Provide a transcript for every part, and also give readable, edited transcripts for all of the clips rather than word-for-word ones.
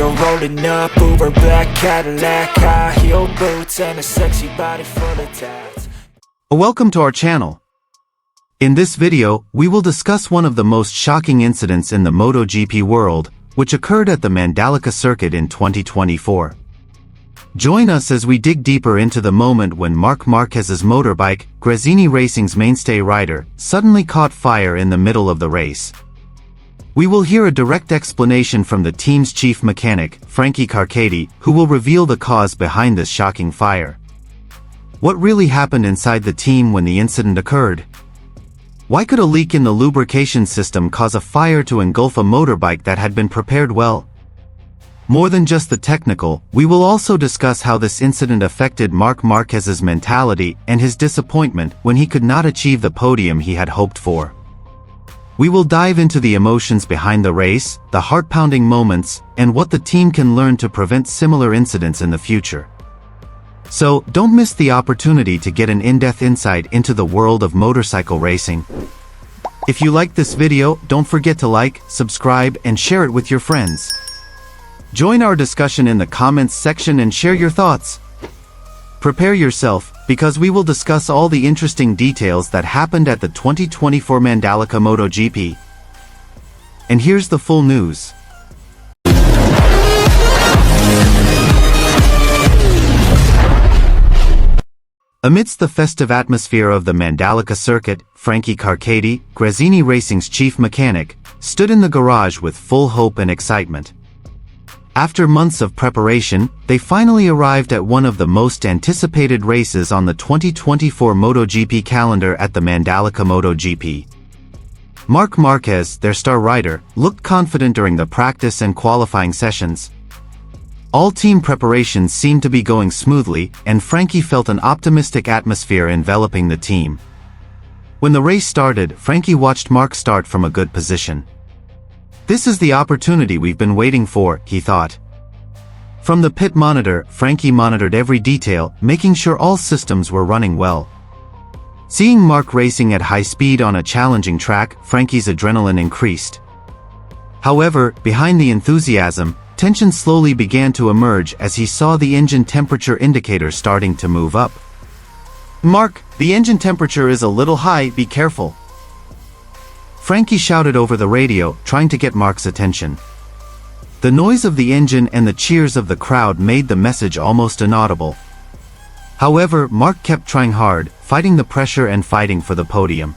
you're rolling up, Uber black Cadillac, high heel boots, and a sexy body full of tats. Welcome to our channel. In this video, we will discuss one of the most shocking incidents in the MotoGP world, which occurred at the Mandalika circuit in 2024. Join us as we dig deeper into the moment when Marc Marquez's motorbike, Carchedi Racing's mainstay rider, suddenly caught fire in the middle of the race. We will hear a direct explanation from the team's chief mechanic, Frankie Carchedi, who will reveal the cause behind this shocking fire. What really happened inside the team when the incident occurred? Why could a leak in the lubrication system cause a fire to engulf a motorbike that had been prepared well? More than just the technical, we will also discuss how this incident affected Marc Marquez's mentality and his disappointment when he could not achieve the podium he had hoped for. We will dive into the emotions behind the race, the heart-pounding moments, and what the team can learn to prevent similar incidents in the future. So, don't miss the opportunity to get an in-depth insight into the world of motorcycle racing. If you liked this video, don't forget to like, subscribe, and share it with your friends. Join our discussion in the comments section and share your thoughts. Prepare yourself, because we will discuss all the interesting details that happened at the 2024 Mandalika MotoGP. And here's the full news. Amidst the festive atmosphere of the Mandalika circuit, Frankie Carchedi, Carchedi Racing's chief mechanic, stood in the garage with full hope and excitement. After months of preparation, they finally arrived at one of the most anticipated races on the 2024 MotoGP calendar at the Mandalika MotoGP. Marc Marquez, their star rider, looked confident during the practice and qualifying sessions. All team preparations seemed to be going smoothly, and Frankie felt an optimistic atmosphere enveloping the team. When the race started, Frankie watched Marc start from a good position. "This is the opportunity we've been waiting for," he thought. From the pit monitor, Frankie monitored every detail, making sure all systems were running well. Seeing Marc racing at high speed on a challenging track, Frankie's adrenaline increased. However, behind the enthusiasm, tension slowly began to emerge as he saw the engine temperature indicator starting to move up. "Marc, the engine temperature is a little high, be careful." Frankie shouted over the radio, trying to get Marc's attention. The noise of the engine and the cheers of the crowd made the message almost inaudible. However, Marc kept trying hard, fighting the pressure and fighting for the podium.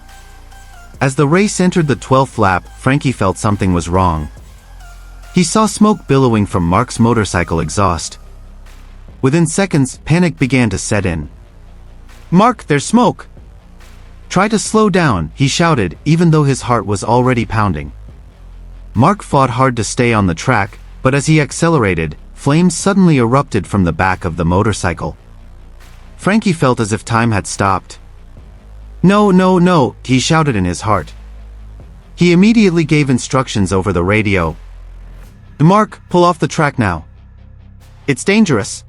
As the race entered the 12th lap, Frankie felt something was wrong. He saw smoke billowing from Marc's motorcycle exhaust. Within seconds, panic began to set in. "Marc, there's smoke!" "Try to slow down," he shouted, even though his heart was already pounding. Marc fought hard to stay on the track, but as he accelerated, flames suddenly erupted from the back of the motorcycle. Frankie felt as if time had stopped. "No, no, no," he shouted in his heart. He immediately gave instructions over the radio. "Marc, pull off the track now. It's dangerous."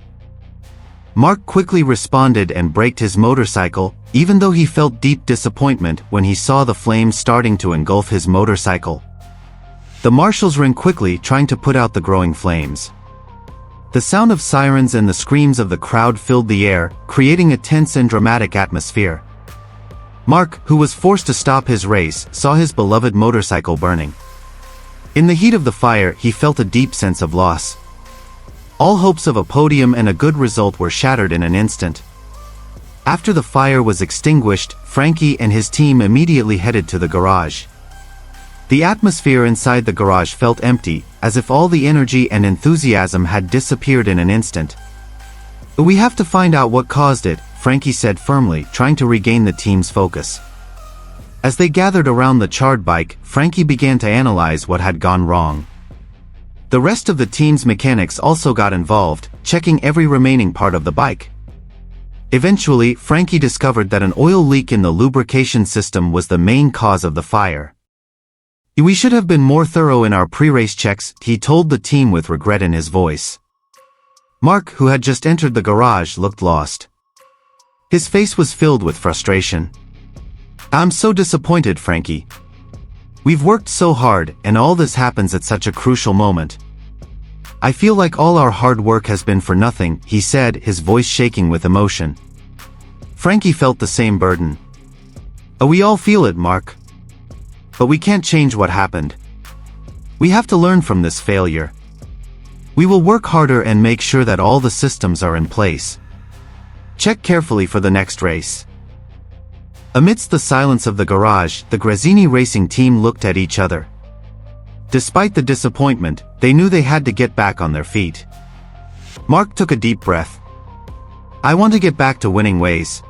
Marc quickly responded and braked his motorcycle, even though he felt deep disappointment when he saw the flames starting to engulf his motorcycle. The marshals ran quickly, trying to put out the growing flames. The sound of sirens and the screams of the crowd filled the air, creating a tense and dramatic atmosphere. Marc, who was forced to stop his race, saw his beloved motorcycle burning. In the heat of the fire, he felt a deep sense of loss. All hopes of a podium and a good result were shattered in an instant. After the fire was extinguished, Frankie and his team immediately headed to the garage. The atmosphere inside the garage felt empty, as if all the energy and enthusiasm had disappeared in an instant. "We have to find out what caused it," Frankie said firmly, trying to regain the team's focus. As they gathered around the charred bike, Frankie began to analyze what had gone wrong. The rest of the team's mechanics also got involved, checking every remaining part of the bike. Eventually, Frankie discovered that an oil leak in the lubrication system was the main cause of the fire. "We should have been more thorough in our pre-race checks," he told the team with regret in his voice. Marc, who had just entered the garage, looked lost. His face was filled with frustration. "I'm so disappointed, Frankie. We've worked so hard, and all this happens at such a crucial moment." I feel like all our hard work has been for nothing, he said, his voice shaking with emotion. Frankie felt the same burden. We all feel it, Mark. But we can't change what happened. We have to learn from this failure. We will work harder and make sure that all the systems are in place. Check carefully for the next race. Amidst the silence of the garage, the Grazzini racing team looked at each other. Despite the disappointment, they knew they had to get back on their feet. Mark took a deep breath. I want to get back to winning ways.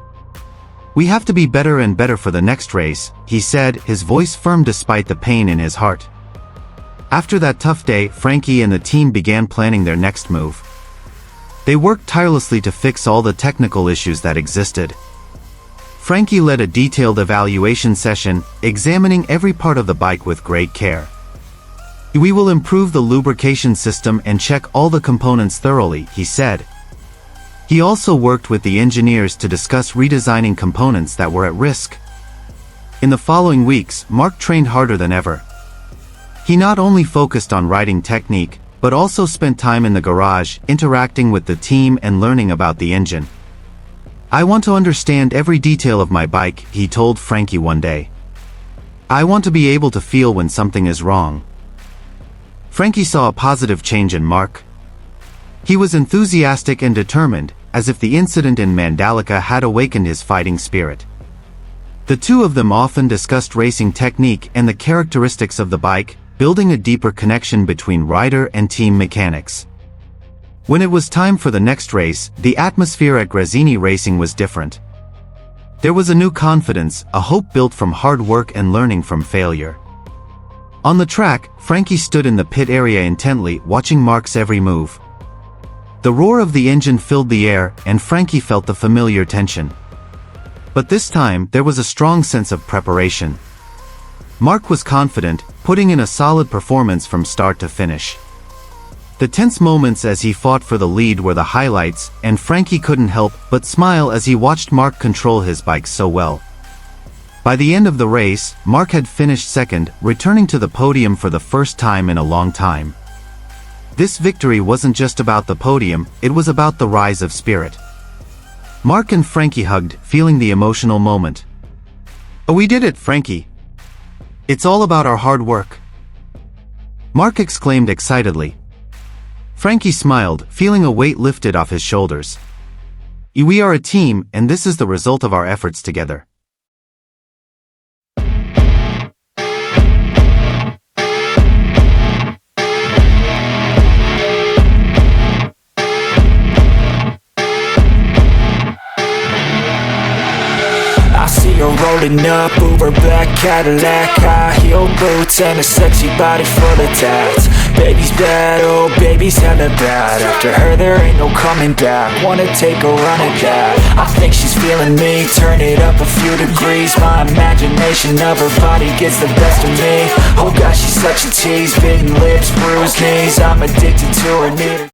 We have to be better and better for the next race, he said, his voice firm despite the pain in his heart. After that tough day, Frankie and the team began planning their next move. They worked tirelessly to fix all the technical issues that existed. Frankie led a detailed evaluation session, examining every part of the bike with great care. We will improve the lubrication system and check all the components thoroughly, he said. He also worked with the engineers to discuss redesigning components that were at risk. In the following weeks, Mark trained harder than ever. He not only focused on riding technique, but also spent time in the garage, interacting with the team and learning about the engine. I want to understand every detail of my bike, he told Frankie one day. I want to be able to feel when something is wrong. Frankie saw a positive change in Mark. He was enthusiastic and determined, as if the incident in Mandalika had awakened his fighting spirit. The two of them often discussed racing technique and the characteristics of the bike, building a deeper connection between rider and team mechanics. When it was time for the next race, the atmosphere at Grazzini Racing was different. There was a new confidence, a hope built from hard work and learning from failure. On the track, Frankie stood in the pit area intently, watching Mark's every move. The roar of the engine filled the air, and Frankie felt the familiar tension. But this time, there was a strong sense of preparation. Mark was confident, putting in a solid performance from start to finish. The tense moments as he fought for the lead were the highlights, and Frankie couldn't help but smile as he watched Mark control his bike so well. By the end of the race, Mark had finished second, returning to the podium for the first time in a long time. This victory wasn't just about the podium, it was about the rise of spirit. Mark and Frankie hugged, feeling the emotional moment. We did it, Frankie. It's all about our hard work. Mark exclaimed excitedly. Frankie smiled, feeling a weight lifted off his shoulders. We are a team, and this is the result of our efforts together. I see her rolling up, Uber black Cadillac, high heel boots and a sexy body full of tats. Baby's bad, oh baby's hella bad. After her there ain't no coming back. Wanna take a run at that. I think she's feeling me, turn it up a few degrees. My imagination of her body gets the best of me. Oh gosh, she's such a tease, bitten lips, bruised knees. I'm addicted to her, need her.